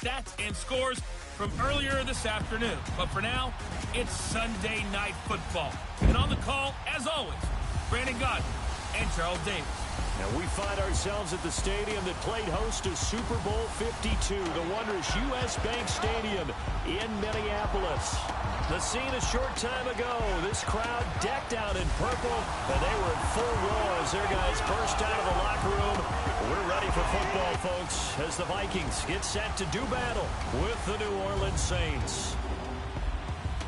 stats and scores from earlier this afternoon. But for now, it's Sunday Night Football. And on the call, as always, Brandon Gaudin and Charles Davis. And we find ourselves at the stadium that played host to Super Bowl 52, the wondrous U.S. Bank Stadium in Minneapolis. The scene a short time ago, this crowd decked out in purple, and they were in full roar as their guys burst out of the locker room. We're ready for football, folks, as the Vikings get set to do battle with the New Orleans Saints.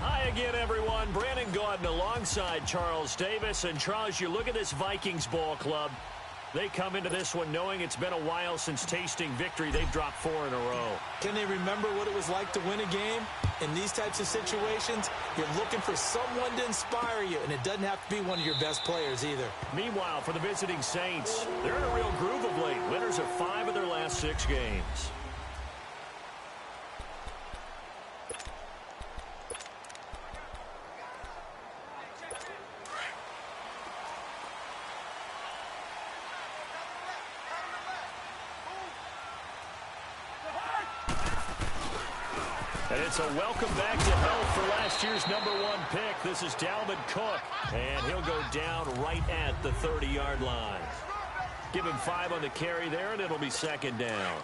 Hi again, everyone. Brandon Gaudin alongside Charles Davis. And Charles, you look at this Vikings ball club. They come into this one knowing it's been a while since tasting victory. They've dropped 4 in a row. Can they remember what it was like to win a game? In these types of situations, you're looking for someone to inspire you, and it doesn't have to be one of your best players either. Meanwhile, for the visiting Saints, they're in a real groove of late. Winners of 5 of their last 6 games. And it's a welcome back to health for last year's #1 pick. This is Dalvin Cook, and he'll go down right at the 30-yard line. Give him 5 on the carry there, and it'll be 2nd down.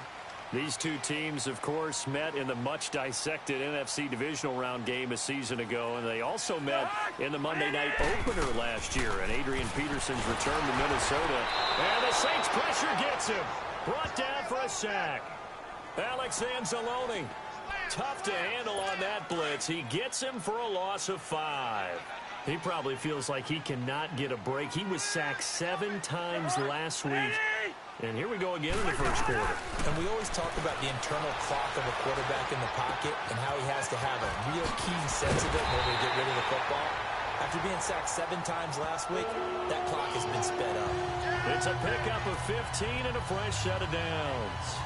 These two teams, of course, met in the much-dissected NFC divisional round game a season ago, and they also met in the Monday night opener last year. And Adrian Peterson's return to Minnesota, and the Saints pressure gets him. Brought down for a sack. Alex Anzalone. Tough to handle on that blitz. He gets him for a loss of 5. He probably feels like he cannot get a break. He was sacked 7 times last week. And here we go again in the first quarter. And we always talk about the internal clock of a quarterback in the pocket and how he has to have a real keen sense of it in order to get rid of the football. After being sacked 7 times last week, that clock has been sped up. It's a pickup of 15 and a fresh set of downs.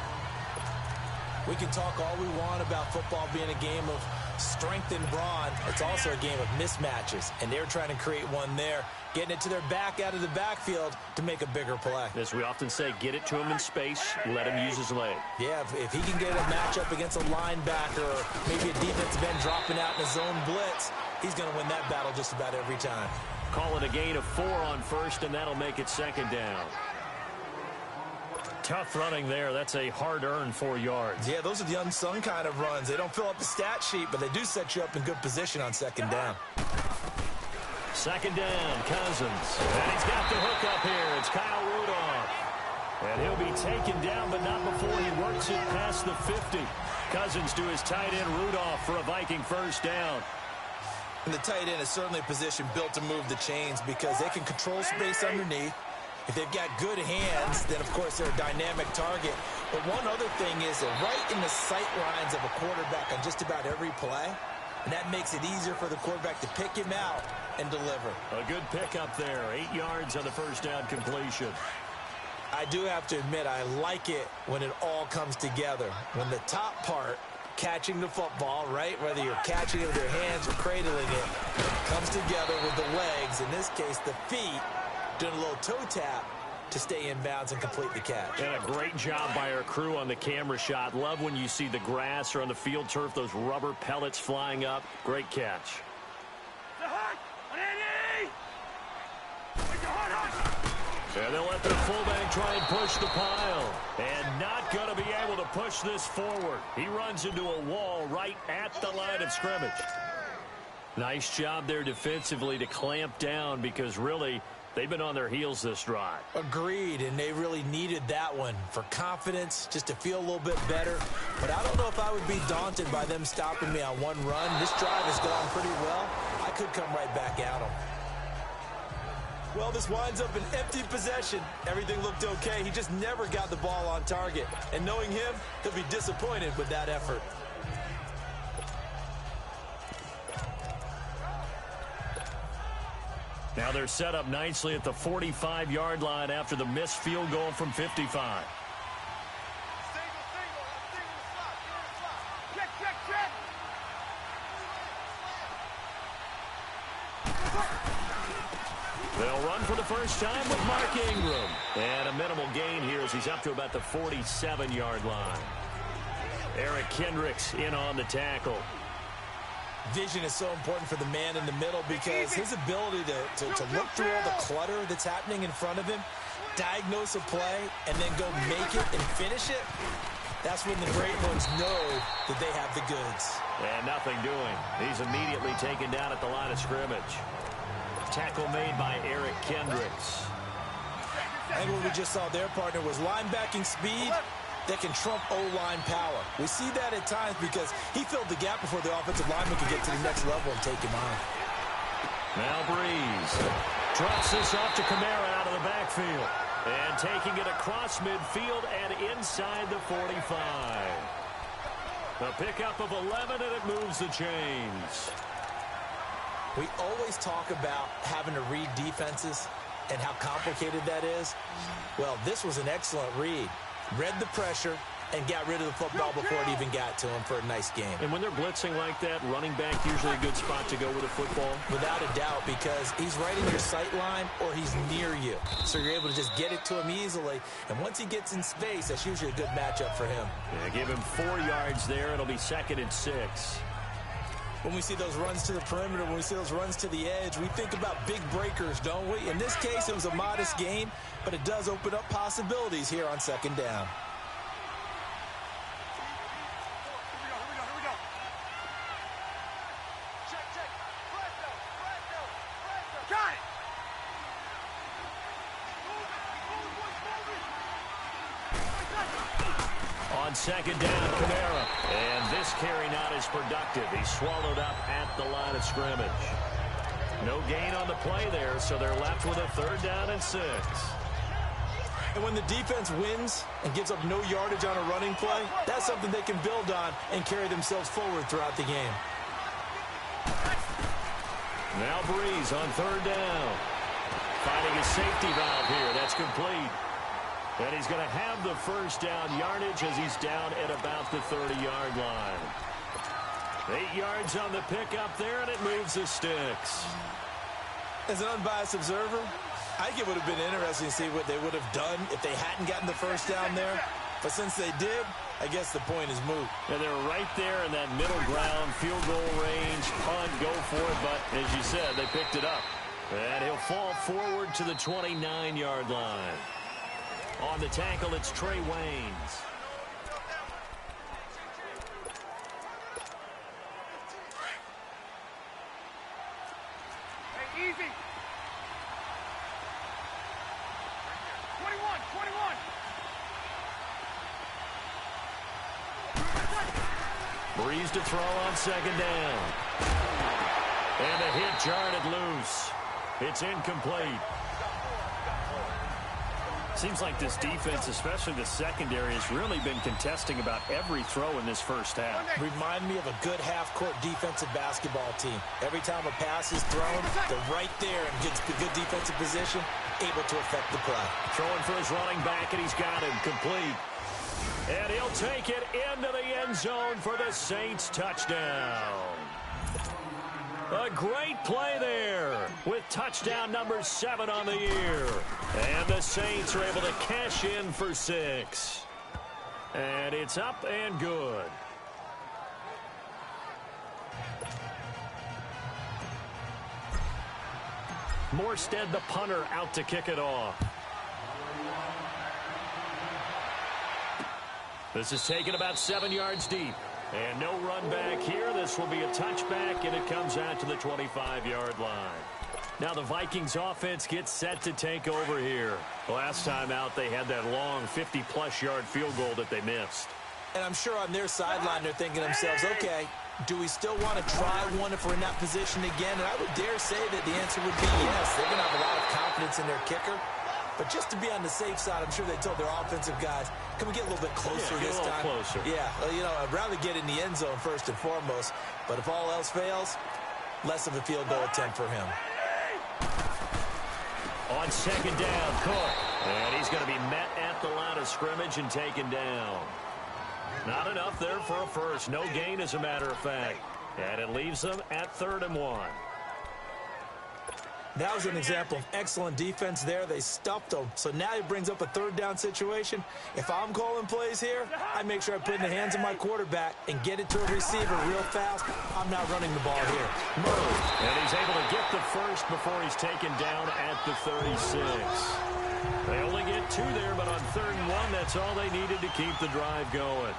We can talk all we want about football being a game of strength and brawn. It's also a game of mismatches, and they're trying to create one there, getting it to their back out of the backfield to make a bigger play. As we often say, get it to him in space, let him use his leg. Yeah, if he can get a matchup against a linebacker or maybe a defensive end dropping out in a zone blitz, he's going to win that battle just about every time. Call it a gain of 4 on first, and that'll make it 2nd down. Tough running there. That's a hard-earned 4 yards. Yeah, those are the unsung kind of runs. They don't fill up the stat sheet, but they do set you up in good position on 2nd down. 2nd down, Cousins. And he's got the hook up here. It's Kyle Rudolph. And he'll be taken down, but not before he works it past the 50. Cousins to his tight end, Rudolph, for a Viking first down. And the tight end is certainly a position built to move the chains because they can control space underneath. If they've got good hands, then, of course, they're a dynamic target. But one other thing is they're right in the sight lines of a quarterback on just about every play. And that makes it easier for the quarterback to pick him out and deliver. A good pickup there. 8 yards on the first down completion. I do have to admit, I like it when it all comes together. When the top part, catching the football, right, whether you're catching it with your hands or cradling it, comes together with the legs, in this case the feet, doing a little toe tap to stay in bounds and complete the catch. And a great job by our crew on the camera shot. Love when you see the grass or on the field turf, those rubber pellets flying up. Great catch. And they'll let their fullback try and push the pile. And not going to be able to push this forward. He runs into a wall right at the line of scrimmage. Nice job there defensively to clamp down because really they've been on their heels this drive. Agreed, and they really needed that one for confidence, just to feel a little bit better. But I don't know if I would be daunted by them stopping me on one run. This drive has gone pretty well. I could come right back at them. Well, this winds up an empty possession. Everything looked okay. He just never got the ball on target. And knowing him, he'll be disappointed with that effort. Now they're set up nicely at the 45-yard line after the missed field goal from 55. They'll run for the first time with Mark Ingram. And a minimal gain here as he's up to about the 47-yard line. Eric Kendricks in on the tackle. Vision is so important for the man in the middle because his ability to look through all the clutter that's happening in front of him, diagnose a play, and then go make it and finish it, that's when the great ones know that they have the goods. And nothing doing. He's immediately taken down at the line of scrimmage. Tackle made by Eric Kendricks. I think what we just saw their partner was linebacking speed that can trump O-line power. We see that at times because he filled the gap before the offensive lineman could get to the next level and take him on. Now Breeze drops this off to Kamara out of the backfield. And taking it across midfield and inside the 45. A pickup of 11, and it moves the chains. We always talk about having to read defenses and how complicated that is. Well, this was an excellent read. Read the pressure and got rid of the football before it even got to him for a nice game. And when they're blitzing like that, running back usually a good spot to go with a football? Without a doubt, because he's right in your sight line or he's near you. So you're able to just get it to him easily. And once he gets in space, that's usually a good matchup for him. Yeah, give him 4 yards there. It'll be 2nd and 6. When we see those runs to the perimeter, when we see those runs to the edge, we think about big breakers, don't we? In this case, it was a modest gain, but it does open up possibilities here on 2nd down. On 2nd down, Kamara. And this carry not as productive. He's swallowed up at the line of scrimmage. No gain on the play there, so they're left with a 3rd down and 6. And when the defense wins and gives up no yardage on a running play, that's something they can build on and carry themselves forward throughout the game. Now Breeze on 3rd down. Finding a safety valve here. That's complete. And he's going to have the 1st down yardage as he's down at about the 30-yard line. 8 yards on the pickup there, and it moves the sticks. As an unbiased observer, I think it would have been interesting to see what they would have done if they hadn't gotten the 1st down there. But since they did, I guess the point is moot. And they're right there in that middle ground, field goal range, punt, go for it. But as you said, they picked it up. And he'll fall forward to the 29-yard line. On the tackle, it's Trey Waynes. Hey, easy. 21. Breeze to throw on 2nd down. And the hit jarred it loose. It's incomplete. Seems like this defense, especially the secondary, has really been contesting about every throw in this 1st half. Remind me of a good half-court defensive basketball team. Every time a pass is thrown, they're right there in good defensive position, able to affect the play. Throwing for his running back, and he's got him complete. And he'll take it into the end zone for the Saints touchdown. A great play there with touchdown number 7 on the year. And the Saints are able to cash in for 6. And it's up and good. Morstead, the punter, out to kick it off. This is taken about 7 yards deep. And no run back here. This will be a touchback, and it comes out to the 25-yard line. Now the Vikings offense gets set to take over here. Last time out, they had that long 50-plus yard field goal that they missed. And I'm sure on their sideline, they're thinking to themselves, okay, do we still want to try one if we're in that position again? And I would dare say that the answer would be yes. They're going to have a lot of confidence in their kicker. But just to be on the safe side, I'm sure they told their offensive guys, can we get a little bit closer this time? Closer. Yeah, you know, I'd rather get in the end zone first and foremost. But if all else fails, less of a field goal attempt for him. On 2nd down, Cook. And he's going to be met at the line of scrimmage and taken down. Not enough there for a first. No gain, as a matter of fact. And it leaves them at 3rd and 1. That was an example of excellent defense there. They stuffed them. So now he brings up a third down situation. If I'm calling plays here, I make sure I put it in the hands of my quarterback and get it to a receiver real fast. I'm not running the ball here. Move. And he's able to get the first before he's taken down at the 36. They only get 2 there, but on 3rd and 1, that's all they needed to keep the drive going.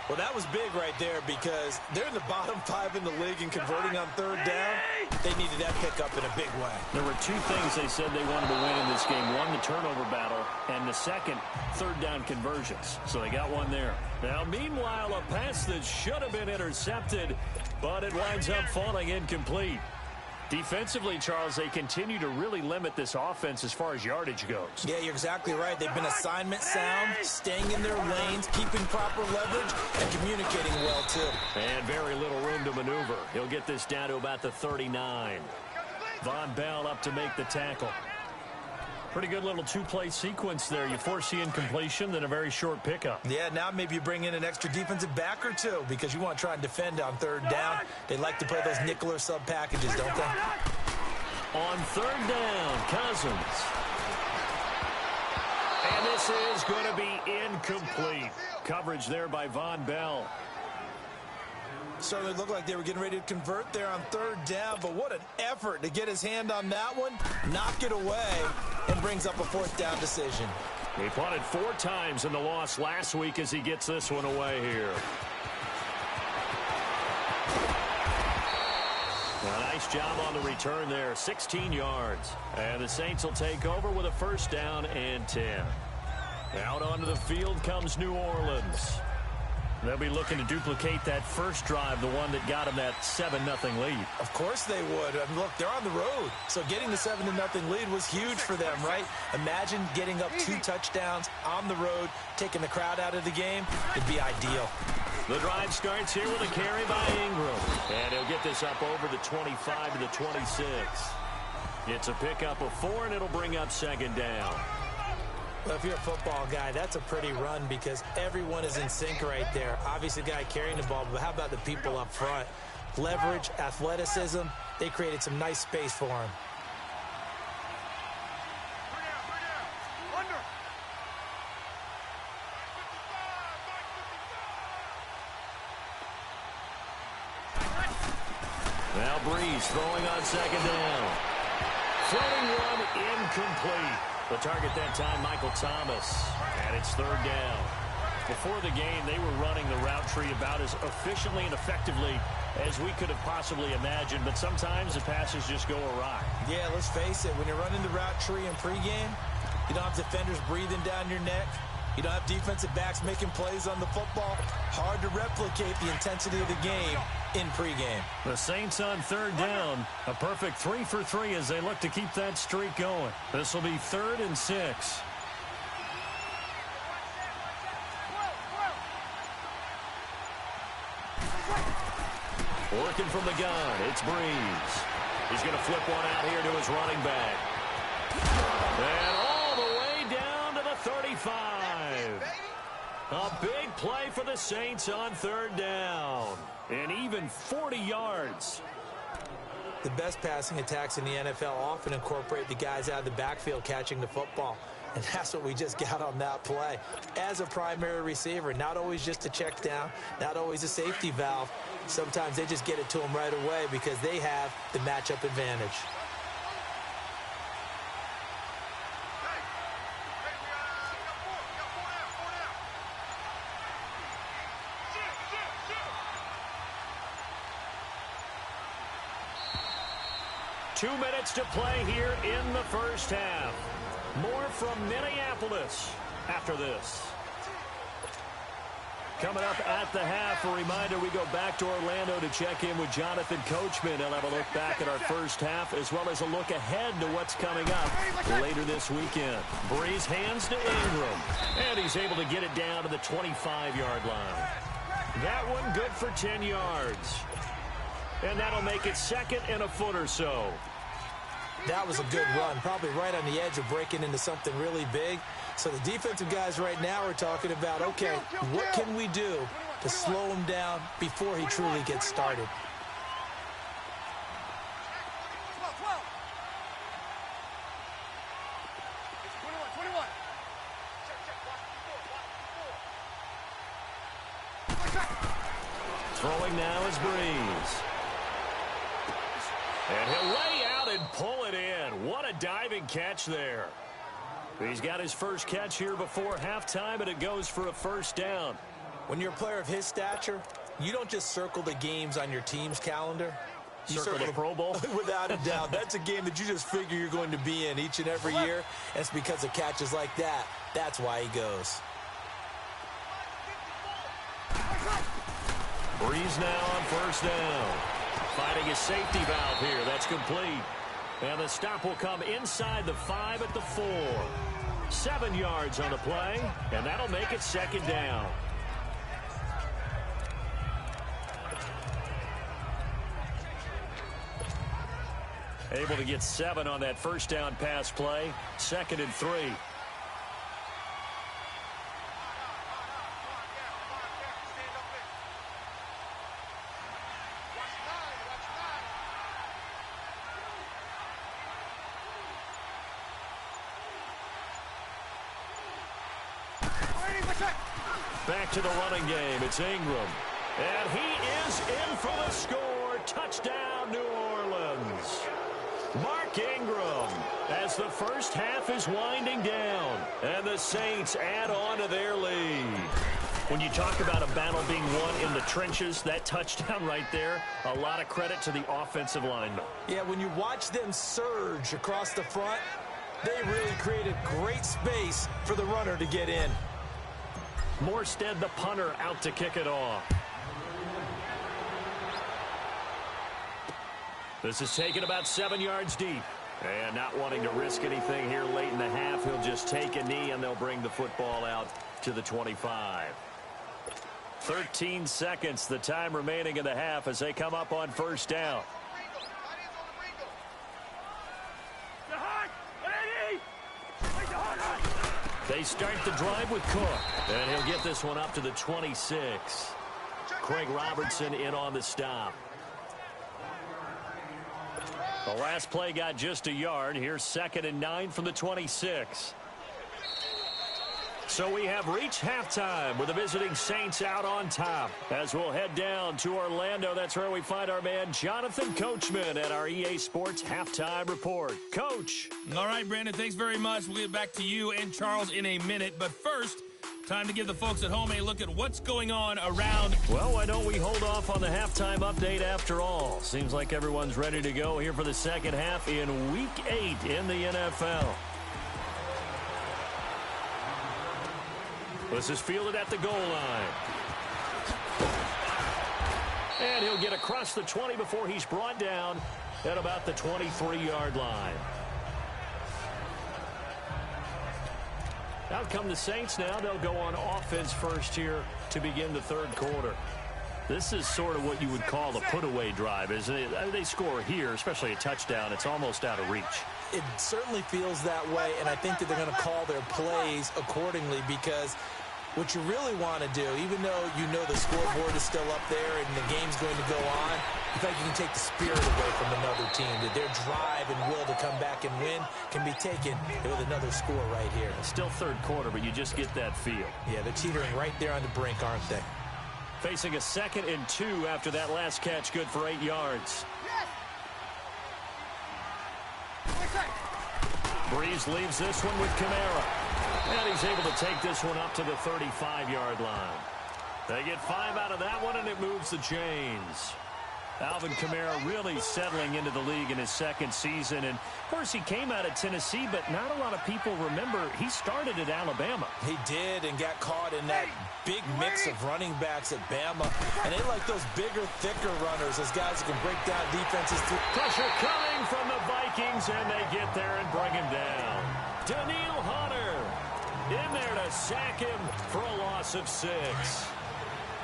Well, that was big right there because they're in the bottom 5 in the league and converting on 3rd down. They needed that pickup in a big way. There were 2 things they said they wanted to win in this game. One, the turnover battle, and the second, 3rd down conversions. So they got one there. Now, meanwhile, a pass that should have been intercepted, but it winds up falling incomplete. Defensively, Charles, they continue to really limit this offense as far as yardage goes. Yeah, you're exactly right. They've been assignment sound, staying in their lanes, keeping proper leverage, and communicating well, too. And very little room to maneuver. He'll get this down to about the 39. Von Bell up to make the tackle. Pretty good little 2-play sequence there. You force the incompletion, then a very short pickup. Yeah, now maybe you bring in an extra defensive back or 2 because you want to try and defend on 3rd down. They like to play those nickel or sub packages, don't they? On 3rd down, Cousins. And this is going to be incomplete. Coverage there by Von Bell. Certainly looked like they were getting ready to convert there on 3rd down, but what an effort to get his hand on that one, knock it away, and brings up a 4th down decision. He punted 4 times in the loss last week as he gets this one away here. A nice job on the return there, 16 yards. And the Saints will take over with a 1st down and 10. Out onto the field comes New Orleans. They'll be looking to duplicate that first drive, the one that got them that 7-0 lead. Of course they would. I mean, look, they're on the road. So getting the 7-0 lead was huge for them, right? Imagine getting up 2 touchdowns on the road, taking the crowd out of the game. It'd be ideal. The drive starts here with a carry by Ingram. And he'll get this up over the 25 to the 26. It's a pickup of 4, and it'll bring up 2nd down. Well, if you're a football guy, that's a pretty run because everyone is in sync right there. Obviously, the guy carrying the ball, but how about the people up front? Leverage, athleticism, they created some nice space for him. Now Breeze throwing on 2nd down. Floating one incomplete. The target that time, Michael Thomas. And it's 3rd down. Before the game, they were running the route tree about as efficiently and effectively as we could have possibly imagined. But sometimes the passes just go awry. Yeah, let's face it. When you're running the route tree in pregame, you don't have defenders breathing down your neck. You don't have defensive backs making plays on the football. Hard to replicate the intensity of the game in pregame. The Saints on 3rd down. A perfect 3 for 3 as they look to keep that streak going. This will be 3rd and 6. Working from the gun, it's Breeze. He's going to flip one out here to his running back. And all the way down to the 35. A big play for the Saints on 3rd down. And even 40 yards. The best passing attacks in the NFL often incorporate the guys out of the backfield catching the football. And that's what we just got on that play. As a primary receiver, not always just a check down, not always a safety valve. Sometimes they just get it to them right away because they have the matchup advantage. Two minutes to play here in the first half. More from Minneapolis after this. Coming up at the half, a reminder, we go back to Orlando to check in with Jonathan Coachman. He'll have a look back at our first half as well as a look ahead to what's coming up later this weekend. Breeze hands to Ingram, and he's able to get it down to the 25-yard line. That one good for 10 yards. And that'll make it 2nd and a foot or so. That was a good run, probably right on the edge of breaking into something really big. So the defensive guys right now are talking about, okay, what can we do to slow him down before he truly gets started? Throwing now is Breeze. And he'll lay out and pull it in. What a diving catch there. He's got his first catch here before halftime, and it goes for a first down. When you're a player of his stature, you don't just circle the games on your team's calendar. You circle the Pro Bowl? Without a doubt. That's a game that you just figure you're going to be in each and every year. And it's because of catches like that. That's why he goes. Breeze now on first down. Finding a safety valve here. That's complete. And the stop will come inside the 5 at the 4. 7 yards on the play, and that'll make it second down. Able to get 7 on that first down pass play. 2nd and 3. Back to the running game. It's Ingram. And he is in for the score. Touchdown, New Orleans. Mark Ingram as the first half is winding down. And the Saints add on to their lead. When you talk about a battle being won in the trenches, that touchdown right there, a lot of credit to the offensive linemen. Yeah, when you watch them surge across the front, they really created great space for the runner to get in. Morstead, the punter, out to kick it off. This is taken about 7 yards deep. And not wanting to risk anything here late in the half, he'll just take a knee and they'll bring the football out to the 25. 13 seconds, the time remaining in the half as they come up on first down. They start the drive with Cook, and he'll get this one up to the 26. Craig Robertson in on the stop. The last play got just a yard. Here's 2nd and 9 from the 26. So we have reached halftime with the visiting Saints out on top. As we'll head down to Orlando, that's where we find our man Jonathan Coachman at our EA Sports Halftime Report. Coach. All right, Brandon, thanks very much. We'll get back to you and Charles in a minute. But first, time to give the folks at home a look at what's going on around. Well, why don't we hold off on the halftime update after all? Seems like everyone's ready to go here for the second half in Week 8 in the NFL. This is fielded at the goal line. And he'll get across the 20 before he's brought down at about the 23-yard line. Out come the Saints now. They'll go on offense first here to begin the third quarter. This is sort of what you would call a put-away drive, isn't it? They score here, especially a touchdown. It's almost out of reach. It certainly feels that way, and I think that they're going to call their plays accordingly because what you really want to do, even though you know the scoreboard is still up there and the game's going to go on, in fact, you can take the spirit away from another team. That their drive and will to come back and win can be taken with another score right here. It's still third quarter, but you just get that feel. Yeah, they're teetering right there on the brink, aren't they? Facing a 2nd and 2 after that last catch, good for 8 yards. Breeze leaves this one with Kamara. And he's able to take this one up to the 35-yard line. They get 5 out of that one, and it moves the chains. Alvin Kamara really settling into the league in his 2nd season. And, of course, he came out of Tennessee, but not a lot of people remember he started at Alabama. He did and got caught in that big mix of running backs at Bama. And they like those bigger, thicker runners, those guys who can break down defenses. Pressure coming from the Vikings, and they get there and bring him down. Daniil Hunter in there to sack him for a loss of 6.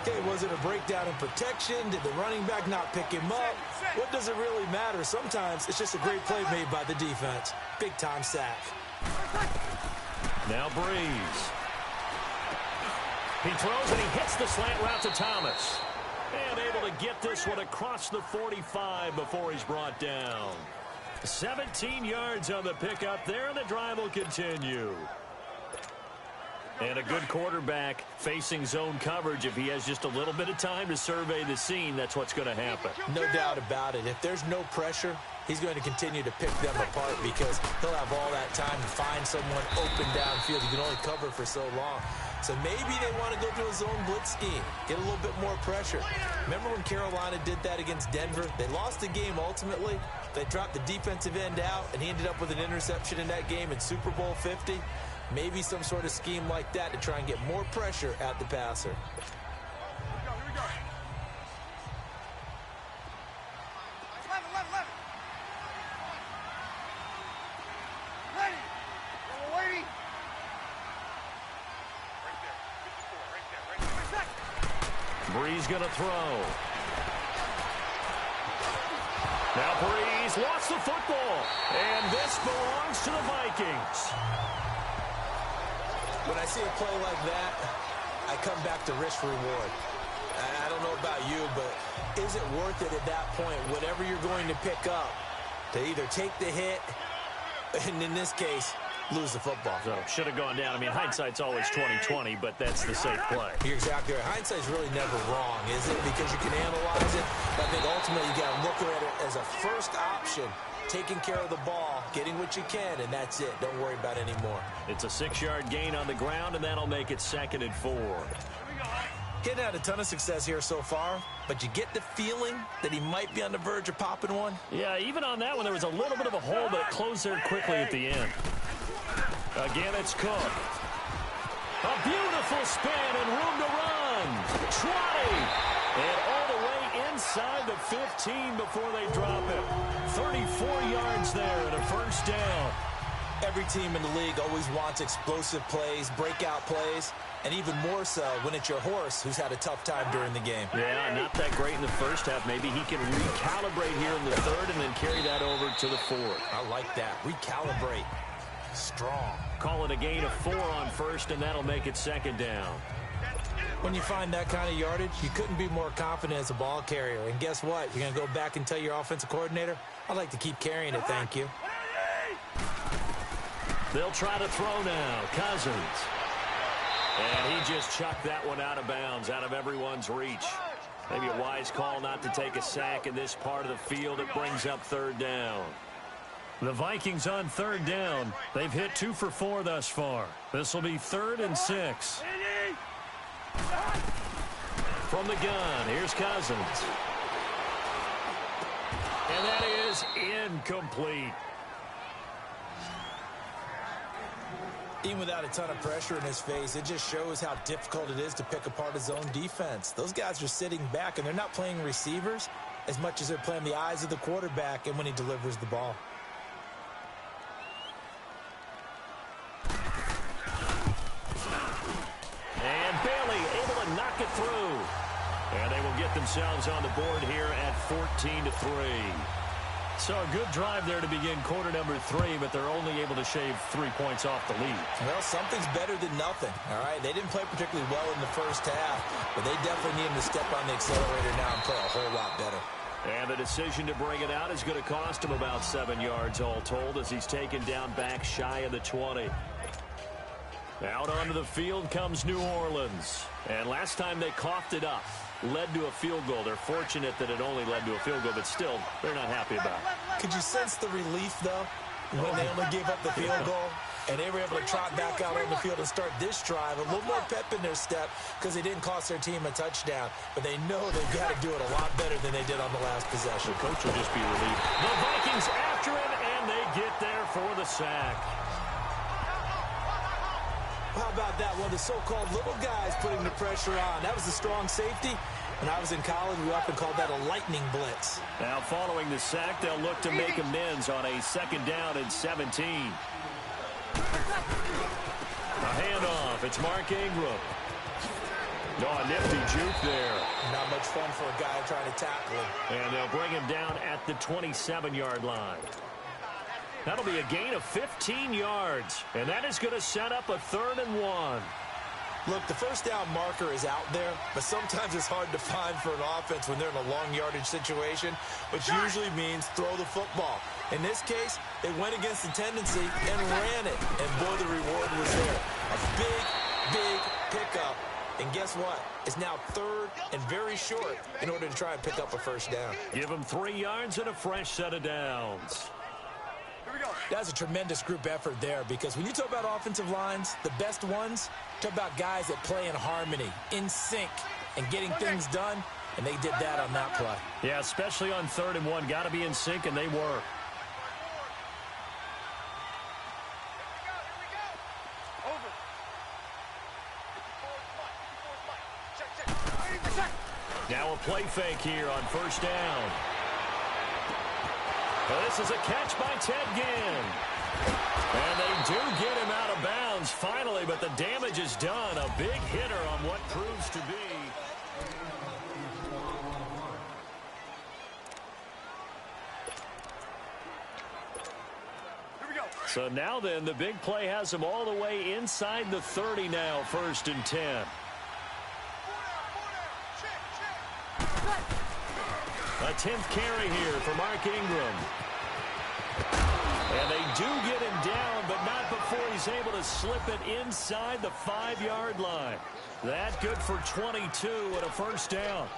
Okay, was it a breakdown in protection? Did the running back not pick him up? What does it really matter? Sometimes it's just a great play made by the defense. Big-time sack. Now Breeze. He throws and he hits the slant route to Thomas. And able to get this one across the 45 before he's brought down. 17 yards on the pickup there, and the drive will continue. And a good quarterback facing zone coverage, if he has just a little bit of time to survey the scene, that's what's going to happen. No doubt about it. If there's no pressure, he's going to continue to pick them apart because he'll have all that time to find someone open downfield. You can only cover for so long. So maybe they want to go to a zone blitz scheme, get a little bit more pressure. Remember when Carolina did that against Denver? They lost the game ultimately. They dropped the defensive end out, and he ended up with an interception in that game in Super Bowl 50. Maybe some sort of scheme like that to try and get more pressure at the passer. Here we go. Left. Ready. We're waiting. Right there. Breeze going to throw. Now Breeze lost the football. And this belongs to the Vikings. When I see a play like that, I come back to risk reward. I don't know about you, but is it worth it at that point, whatever you're going to pick up, to either take the hit, and in this case, lose the football? So should have gone down. I mean, hindsight's always 20/20, but that's the safe play. You're exactly right. Hindsight's really never wrong, is it? Because you can analyze it. But I think ultimately you got to look at it as a first option. Taking care of the ball, getting what you can, and that's it. Don't worry about it anymore. It's a 6-yard gain on the ground, and that'll make it 2nd and 4. Getting had a ton of success here so far, but you get the feeling that he might be on the verge of popping one. Yeah, even on that one, there was a little bit of a hole, but it closed there quickly at the end. Again, it's Cook. A beautiful spin and room to run. 20. And all the way inside the 15 before they drop it. 34 yards there and a first down. Every team in the league always wants explosive plays, breakout plays, and even more so when it's your horse who's had a tough time during the game. Yeah, not that great in the first half. Maybe he can recalibrate here in the third and then carry that over to the fourth. I like that. Recalibrate. Strong. Call it a gain of 4 on first, and that'll make it 2nd down. When you find that kind of yardage, you couldn't be more confident as a ball carrier. And guess what? You're going to go back and tell your offensive coordinator, I'd like to keep carrying it, thank you. They'll try to throw now. Cousins. And he just chucked that one out of bounds, out of everyone's reach. Maybe a wise call not to take a sack in this part of the field. It brings up 3rd down. The Vikings on 3rd down. They've hit 2 for 4 thus far. This will be 3rd and 6. From the gun, here's Cousins. And that is incomplete. Even without a ton of pressure in his face, it just shows how difficult it is to pick apart his own defense. Those guys are sitting back, and they're not playing receivers as much as they're playing the eyes of the quarterback and when he delivers the ball. And Bailey able to knock it through. And they will get themselves on the board here at 14-3. So a good drive there to begin quarter number 3, but they're only able to shave 3 points off the lead. Well, something's better than nothing, all right? They didn't play particularly well in the first half, but they definitely need him to step on the accelerator now and play a whole lot better. And the decision to bring it out is going to cost him about 7 yards all told as he's taken down back shy of the 20. Out onto the field comes New Orleans. And last time they coughed it up, led to a field goal. They're fortunate that it only led to a field goal, but still, they're not happy about it. Could you sense the relief, though, when they only gave up the field goal? And they were able to trot back out on the field and start this drive. A little more pep in their step because they didn't cost their team a touchdown. But they know they've got to do it a lot better than they did on the last possession. The coach will just be relieved. The Vikings after it, and they get there for the sack. How about that? One of the so-called little guys putting the pressure on. That was a strong safety. When I was in college, we often called that a lightning blitz. Now, following the sack, they'll look to make amends on a 2nd down and 17. A handoff. It's Mark Ingram. Oh, a nifty juke there. Not much fun for a guy trying to tackle him. And they'll bring him down at the 27-yard line. That'll be a gain of 15 yards. And that is going to set up a 3rd and 1. Look, the first down marker is out there, but sometimes it's hard to find for an offense when they're in a long yardage situation, which usually means throw the football. In this case, they went against the tendency and ran it, and boy, the reward was there. A big, big pickup. And guess what? It's now 3rd and very short in order to try and pick up a first down. Give him 3 yards and a fresh set of downs. That's a tremendous group effort there, because when you talk about offensive lines, the best ones, talk about guys that play in harmony, in sync, and getting things done, and they did that on that play. Yeah, especially on 3rd and 1. Got to be in sync, and they were. Now a play fake here on first down. This is a catch by Ted Ginn. And they do get him out of bounds finally, but the damage is done. A big hitter on what proves to be. So now then, the big play has him all the way inside the 30 now, 1st and 10. A 10th carry here for Mark Ingram. And they do get him down, but not before he's able to slip it inside the 5-yard line. That good for 22 and a first down.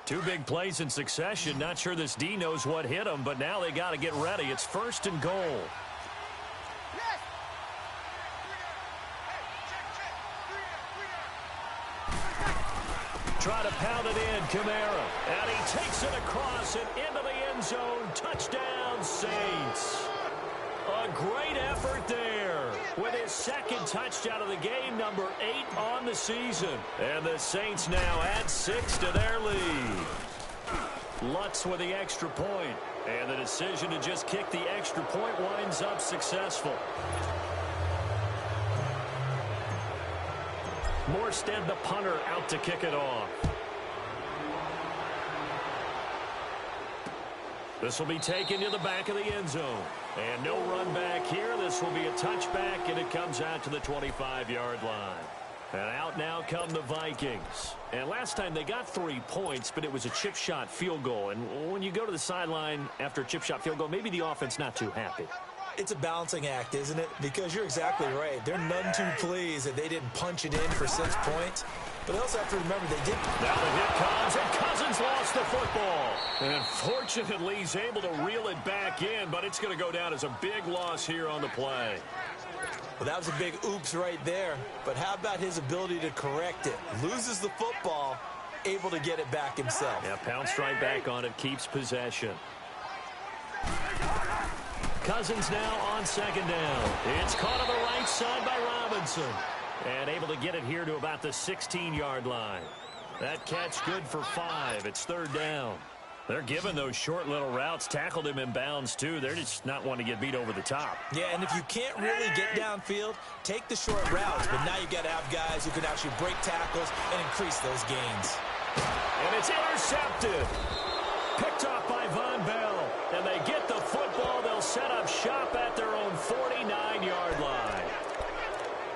Two big plays in succession. Not sure this D knows what hit him, but now they got to get ready. It's 1st and goal. Try to pound it in, Kamara. And he takes it across and into the end zone. Touchdown, Saints. A great effort there with his 2nd touchdown of the game, number 8 on the season. And the Saints now add 6 to their lead. Lutz with the extra point. And the decision to just kick the extra point winds up successful. Morstead, the punter, out to kick it off. This will be taken to the back of the end zone. And no run back here. This will be a touchback, and it comes out to the 25-yard line. And out now come the Vikings. And last time they got 3 points, but it was a chip shot field goal. And when you go to the sideline after a chip shot field goal, maybe the offense not too happy. It's a balancing act, isn't it? Because you're exactly right. They're none too pleased that they didn't punch it in for 6 points. But they also have to remember they didn't. Now the hit comes, and Cousins lost the football. And fortunately, he's able to reel it back in, but it's going to go down as a big loss here on the play. Well, that was a big oops right there. But how about his ability to correct it? Loses the football, able to get it back himself. Yeah, pounced right back on it, keeps possession. Cousins now on 2nd down. It's caught on the right side by Robinson. And able to get it here to about the 16-yard line. That catch good for 5. It's 3rd down. They're giving those short little routes. Tackled him in bounds, too. They're just not wanting to get beat over the top. Yeah, and if you can't really get downfield, take the short routes. But now you got to have guys who can actually break tackles and increase those gains. And it's intercepted. Picked off by Von Bell. And they get the football. They'll set up shop at their own 49-yard line.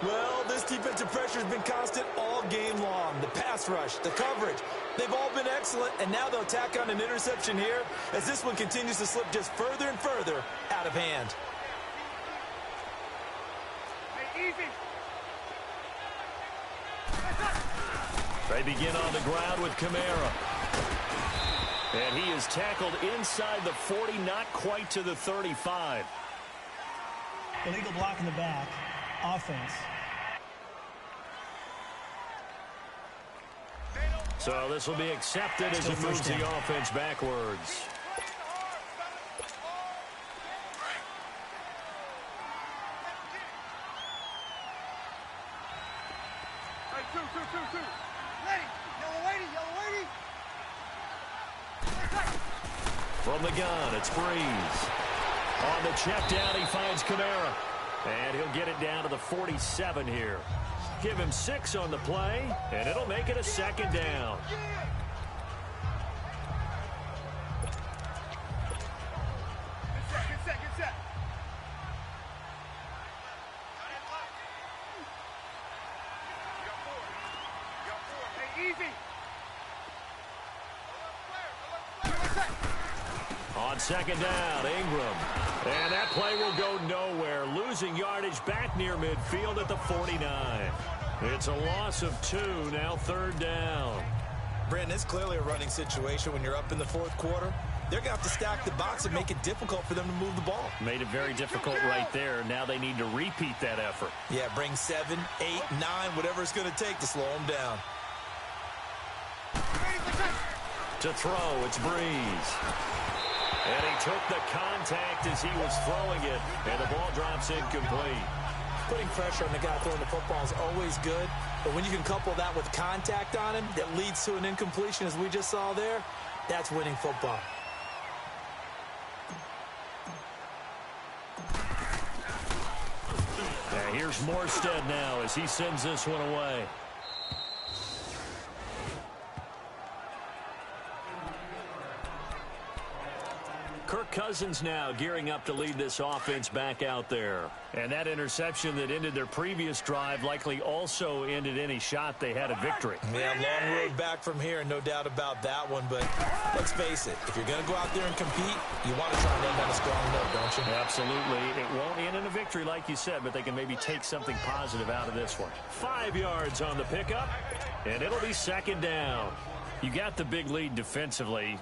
Well, this defensive pressure has been constant all game long. The pass rush, the coverage, they've all been excellent, and now they'll tack on an interception here as this one continues to slip just further and further out of hand. Hey, easy. They begin on the ground with Kamara. And he is tackled inside the 40, not quite to the 35. Illegal block in the back. Offense. So this will be accepted as it moves the offense backwards. Hey, two. Lady, yellow lady. From the gun, it's Breeze. On the check down, he finds Kamara. And he'll get it down to the 47 here. Give him 6 on the play, and it'll make it a 2nd down. Get set. You got four. Hey, easy. On on second down, Ingram. And that play will go nowhere, losing yardage back near midfield at the 49. It's a loss of 2, now third down. Brandon, it's clearly a running situation when you're up in the fourth quarter. They're going to have to stack the box and make it difficult for them to move the ball. Made it very difficult right there. Now they need to repeat that effort. Yeah, bring 7, 8, 9, whatever it's going to take to slow them down. To throw, it's Breeze. And he took the contact as he was throwing it, and the ball drops incomplete. Putting pressure on the guy throwing the football is always good, but when you can couple that with contact on him that leads to an incompletion, as we just saw there, that's winning football. And here's Morstead now as he sends this one away. Kirk Cousins now gearing up to lead this offense back out there. And that interception that ended their previous drive likely also ended any shot they had at victory. Yeah, long road back from here, no doubt about that one. But let's face it, if you're going to go out there and compete, you want to try and end on a strong note, don't you? Absolutely. It won't end in a victory like you said, but they can maybe take something positive out of this one. 5 yards on the pickup, and it'll be second down. You got the big lead defensively.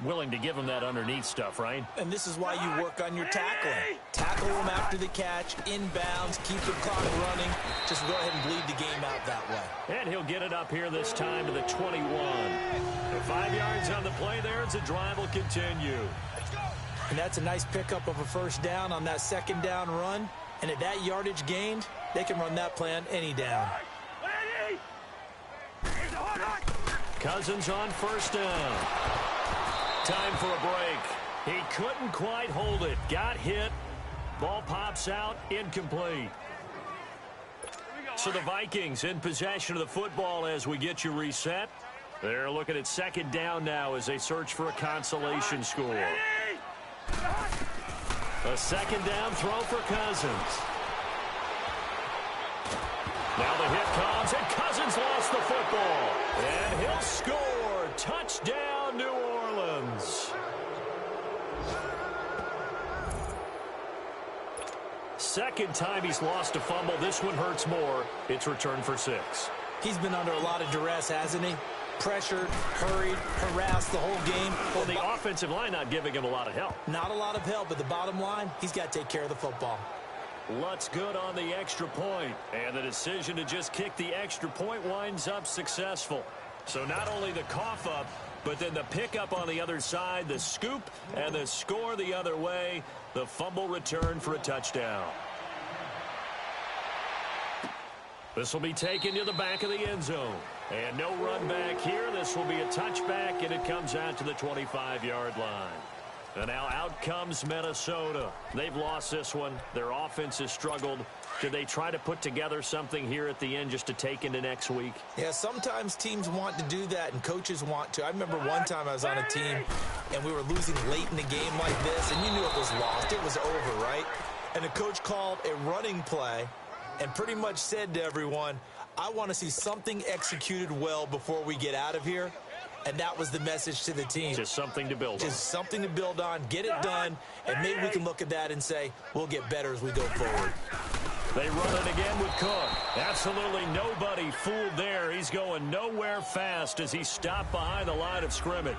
Willing to give them that underneath stuff, right? And this is why you work on your tackling. Tackle them after the catch, inbounds, keep the clock running. Just go ahead and bleed the game out that way. And he'll get it up here this time to the 21. The 5 yards on the play there as the drive will continue. And that's a nice pickup of a first down on that second down run. And at that yardage gained, they can run that play on any down. Cousins on first down. Time for a break. He couldn't quite hold it. Got hit. Ball pops out. Incomplete. So the Vikings in possession of the football as we get you reset. They're looking at second down now as they search for a consolation score. A second down throw for Cousins. Now the hit comes, and Cousins lost the football. And he'll score. Touchdown, New Orleans. Second time he's lost a fumble. This one hurts more. It's returned for 6. He's been under a lot of duress, hasn't he? Pressured, hurried, harassed the whole game. Well, the offensive line not giving him a lot of help. Not a lot of help, but the bottom line, he's got to take care of the football. Lutz good on the extra point. And the decision to just kick the extra point winds up successful. So not only the cough up, but then the pickup on the other side, the scoop, and the score the other way. The fumble return for a touchdown. This will be taken to the back of the end zone. And no run back here. This will be a touchback, and it comes out to the 25-yard line. And now out comes Minnesota. They've lost this one. Their offense has struggled. Did they try to put together something here at the end just to take into next week? Yeah, sometimes teams want to do that and coaches want to. I remember one time I was on a team and we were losing late in the game like this, and you knew it was lost. It was over, right? And the coach called a running play and pretty much said to everyone, I want to see something executed well before we get out of here. And that was the message to the team. Just something to build on. Just something to build on, get it done, and maybe we can look at that and say, we'll get better as we go forward. They run it again with Cook. Absolutely nobody fooled there. He's going nowhere fast as he stopped behind the line of scrimmage.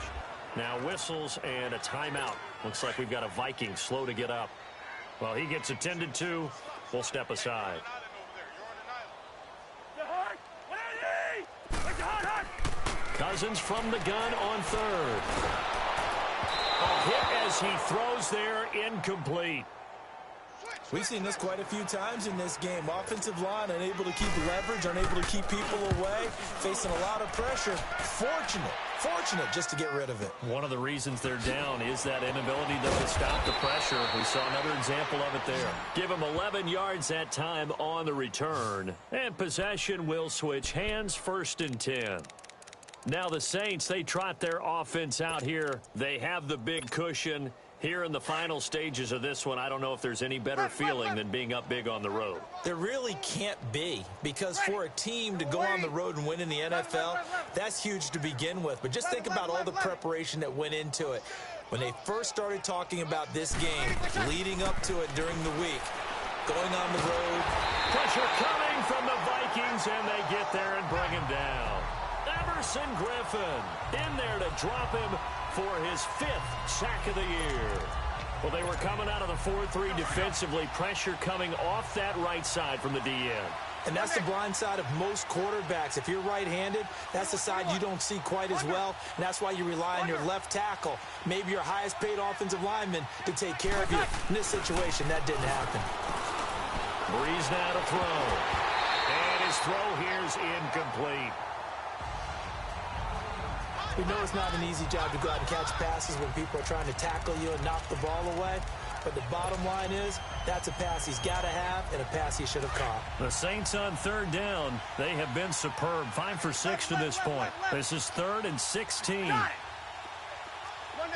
Now whistles and a timeout. Looks like we've got a Viking slow to get up. Well, he gets attended to. We'll step aside. Cousins from the gun on third. A hit as he throws there, incomplete. We've seen this quite a few times in this game. Offensive line unable to keep leverage, unable to keep people away, facing a lot of pressure. Fortunate just to get rid of it. One of the reasons they're down is that inability to stop the pressure. We saw another example of it there. Give him 11 yards that time on the return. And possession will switch hands, 1st and 10. Now the Saints, they trot their offense out here. They have the big cushion. Here in the final stages of this one, I don't know if there's any better feeling than being up big on the road. There really can't be, because for a team to go on the road and win in the NFL, that's huge to begin with. But just think about all the preparation that went into it. When they first started talking about this game, leading up to it during the week, going on the road. Pressure coming from the Vikings, and they get there and bring him down. Everson Griffin in there to drop him for his 5th sack of the year. Well, they were coming out of the 4-3 defensively. Pressure coming off that right side from the DN. And that's the blind side of most quarterbacks. If you're right-handed, that's the side you don't see quite as well. And that's why you rely on your left tackle, maybe your highest-paid offensive lineman, to take care of you. In this situation, that didn't happen. Breeze now to throw. And his throw here's incomplete. We know it's not an easy job to go out and catch passes when people are trying to tackle you and knock the ball away. But the bottom line is, that's a pass he's got to have and a pass he should have caught. The Saints on 3rd down. They have been superb. 5 for 6 to this point. This is 3rd and 16. Got it. 11.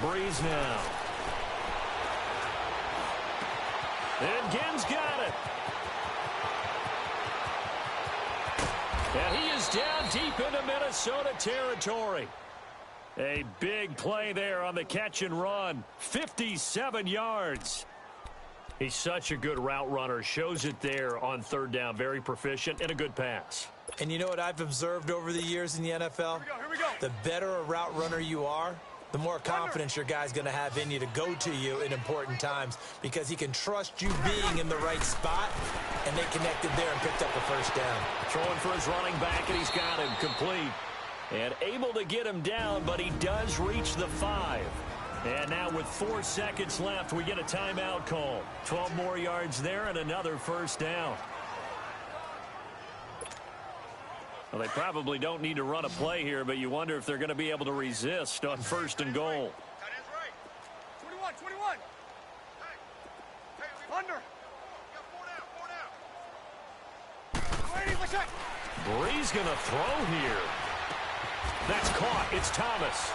Breeze now. And Ginn's got it. And he is down deep into Minnesota territory. A big play there on the catch and run. 57 yards. He's such a good route runner. Shows it there on 3rd down. Very proficient and a good pass. And you know what I've observed over the years in the NFL? Here we go. The better a route runner you are, the more confidence your guy's going to have in you to go to you in important times, because he can trust you being in the right spot, and they connected there and picked up a 1st down. Throwing for his running back, and he's got him complete. And able to get him down, but he does reach the 5. And now with 4 seconds left, we get a timeout call. 12 more yards there and another 1st down. Well, they probably don't need to run a play here, but you wonder if they're going to be able to resist on 1st and goal. Tight end's right. 21. Hey, under. Got 4 down. Waiting for check. Breeze going to throw here. That's caught. It's Thomas.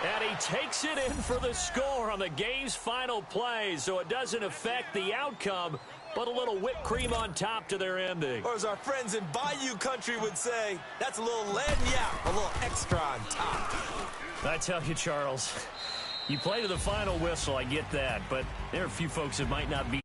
And he takes it in for the score on the game's final play, so it doesn't affect the outcome, but a little whipped cream on top to their ending. Or as our friends in Bayou Country would say, that's a little lagniappe, a little extra on top. I tell you, Charles, you play to the final whistle, I get that, but there are a few folks that might not be